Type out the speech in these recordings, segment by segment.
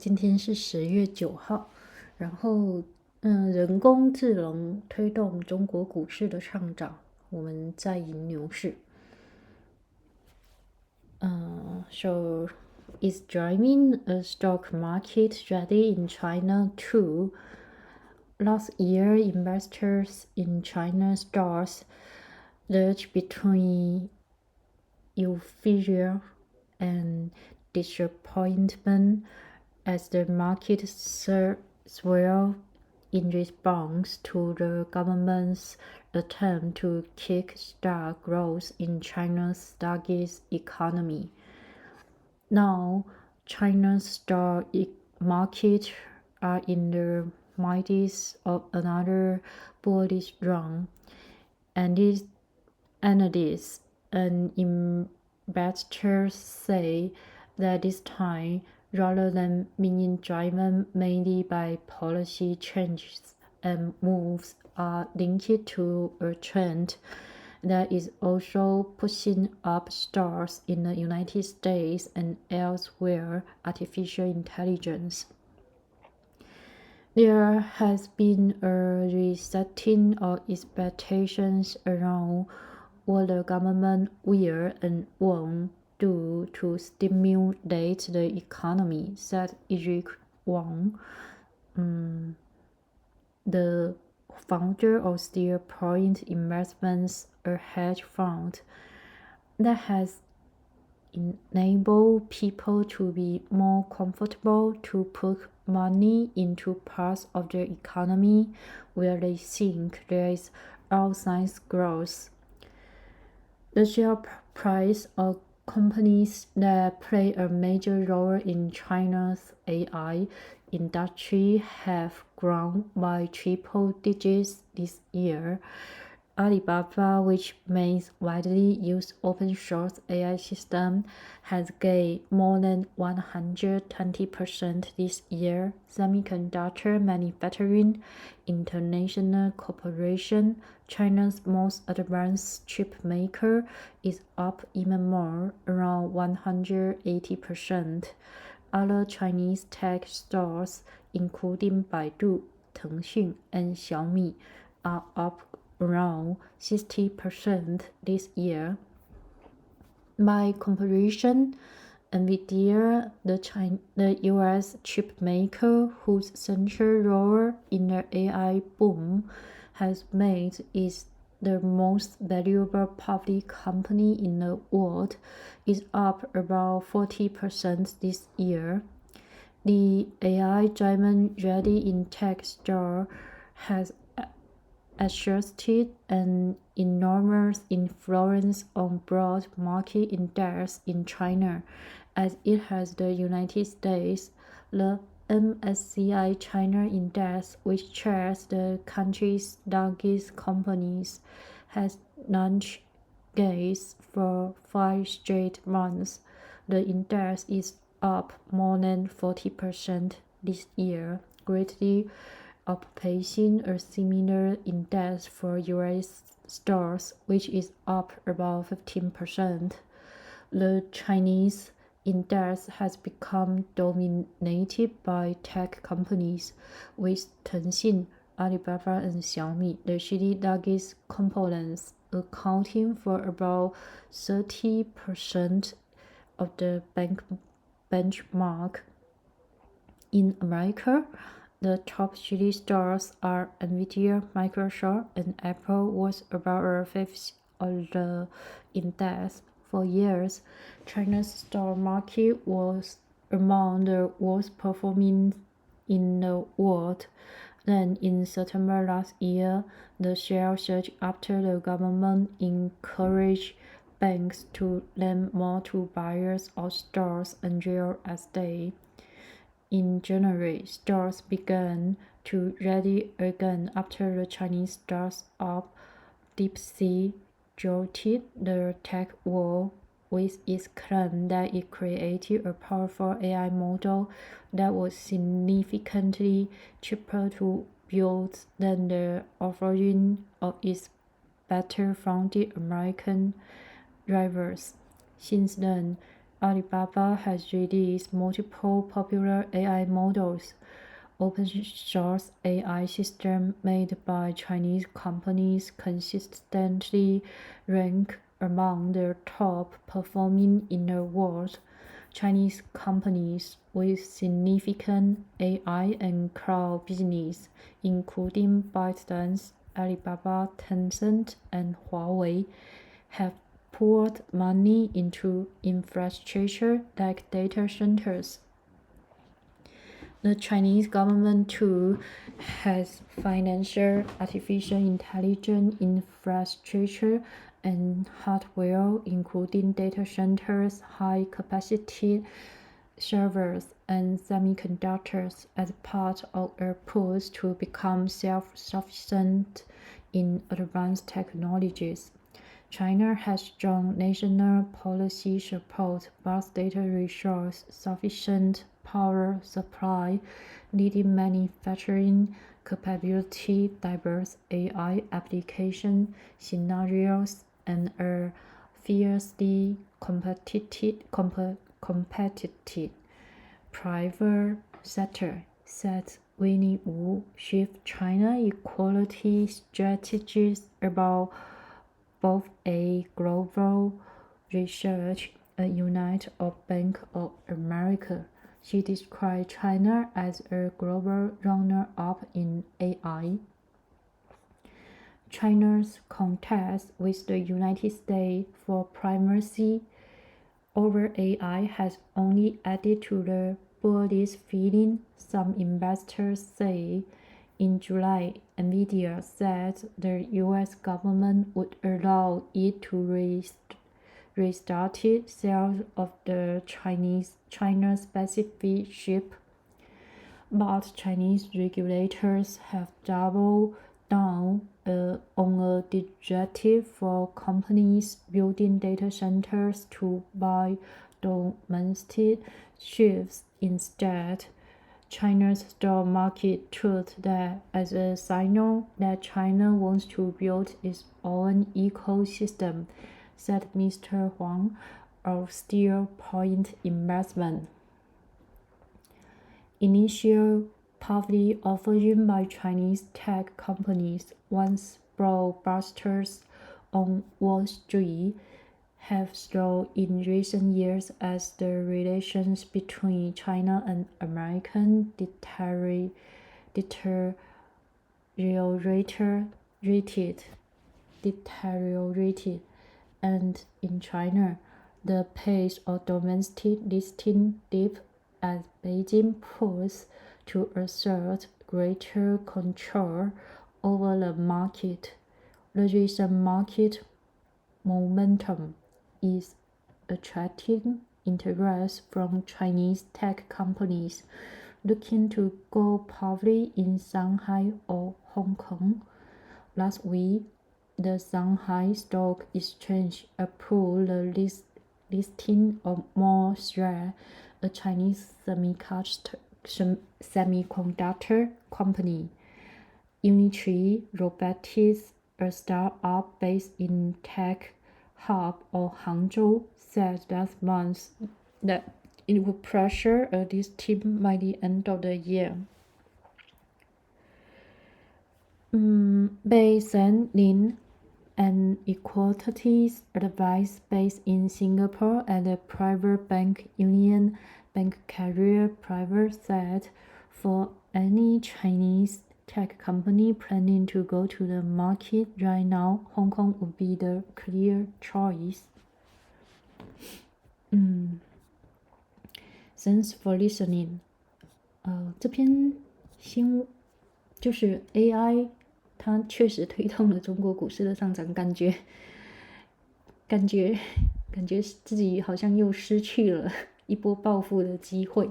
今天是10月9号，然后，人工智能推动中国股市的上涨，我们再迎牛市。So is driving a stock market ready in China too? Last year, investors in China stocks surged between euphoria and disappointment as the market swelled in response to the government's attempt to kick-start growth in China's sluggish economy. Now, China's stock market are in the midst of another bullish run, and analysts and investors say that this time, rather than being driven mainly by policy changes and moves, are linked to a trend that is also pushing up stocks in the United States and elsewhere: artificial intelligence. There has been a resetting of expectations around what the government will and won't do to stimulate the economy, said Eric Wang, the founder of Steel Point Investments, a hedge fund that has enabled people to be more comfortable to put money into parts of the economy where they think there is outsized growth. The share price of companies that play a major role in China's AI industry have grown by triple digits this year. Alibaba, which makes widely used open-source AI system, has gained more than 120% this year. Semiconductor Manufacturing International Corporation, China's most advanced chip maker, is up even more, around 180%. Other Chinese tech stocks, including Baidu, Tencent, and Xiaomi, are up around 60% this year. By comparison, NVIDIA, the US chip maker whose central role in the AI boom has made it the most valuable public company in the world, is up about 40% this year. The AI-driven ready in tech store has exerted an enormous influence on broad market index in China, as it has the United States. The MSCI China Index, which tracks the country's largest companies, has launched gains for 5 straight months. The index is up more than 40% this year, greatly outpacing a similar index for US stocks, which is up about 15%. The Chinese index has become dominated by tech companies, with Tencent, Alibaba, and Xiaomi, the three largest components, accounting for about 30% of the benchmark. In America, the top 3 stocks are NVIDIA, Microsoft, and Apple, worth about a fifth of the index. For years, China's stock market was among the worst performing in the world. Then, in September last year, the share surged after the government encouraged banks to lend more to buyers of stocks and real estate. In January, stocks began to rally again after the Chinese startup DeepSeek jolted the tech world with its claim that it created a powerful AI model that was significantly cheaper to build than the offering of its better-funded American rivals. Since then, Alibaba has released multiple popular AI models. Open source AI systems made by Chinese companies consistently rank among the top performing in the world. Chinese companies with significant AI and cloud business, including ByteDance, Alibaba, Tencent, and Huawei, have poured money into infrastructure like data centers. The Chinese government too has financial artificial intelligence infrastructure and hardware, including data centers, high-capacity servers, and semiconductors, as part of a push to become self-sufficient in advanced technologies. China has strong national policy support, vast data resource, sufficient power supply, leading manufacturing capability, diverse AI application scenarios, and a fiercely competitive private sector, said Winnie Wu, Chief China Equality Strategist, about both a global research, a unit of Bank of America. She described China as a global runner-up in AI. China's contest with the United States for primacy over AI has only added to the bullish feeling, some investors say. In July, Nvidia said the U.S. government would allow it to restart sales of the China-specific chip, but Chinese regulators have doubled down on a directive for companies building data centers to buy domestic chips instead. China's stock market took that as a signal that China wants to build its own ecosystem, said Mr. Huang of Steel Point Investment. Initial public offering by Chinese tech companies, once blockbusters on Wall Street, have slowed in recent years as the relations between China and America deteriorated, and in China, the pace of domestic listing dipped as Beijing pushes to assert greater control over the market. The recent market momentum is attracting interest from Chinese tech companies looking to go public in Shanghai or Hong Kong. Last week, the Shanghai Stock Exchange approved the listing of Moore, a Chinese semiconductor company. Unitree Robotics, a startup based in Tech Hub of Hangzhou, said last month that it would pressure a listing by the end of the year. Bei Sen Lin, an equities advisor based in Singapore at the private bank Union Bank Carrier Private, said for any Chinese tech company planning to go to the market right now, Hong Kong would be the clear choice. Thanks for listening. 这篇就是 AI， 它确实推动了中国股市的上涨，感觉自己好像又失去了一波暴富的机会，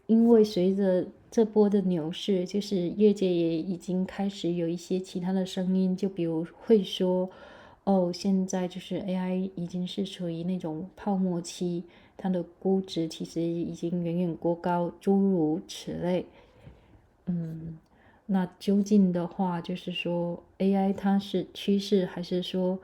因为随着这波的牛市，就是业界也已经开始有一些其他的声音，就比如会说，现在就是 AI 已经是处于那种泡沫期，它的估值其实已经远远过高，诸如此类。那究竟的话，就是说 AI 它是趋势，还是说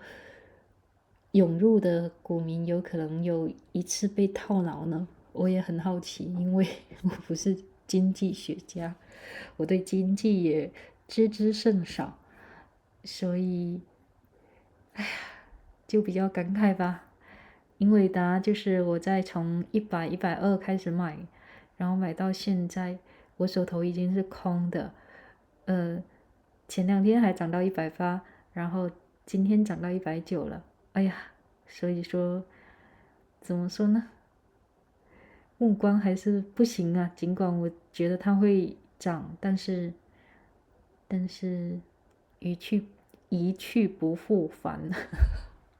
涌入的股民有可能有一次被套牢呢？我也很好奇，因为我不是经济学家，我对经济也知之甚少，所以，哎呀，就比较感慨吧。因为就是我在从100、120开始买，然后买到现在，我手头已经是空的。前2天还涨到180，然后今天涨到190了。哎呀，所以说，怎么说呢？目光还是不行啊。尽管我觉得它会涨，但是一去不复返，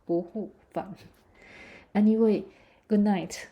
不复返。Anyway, good night.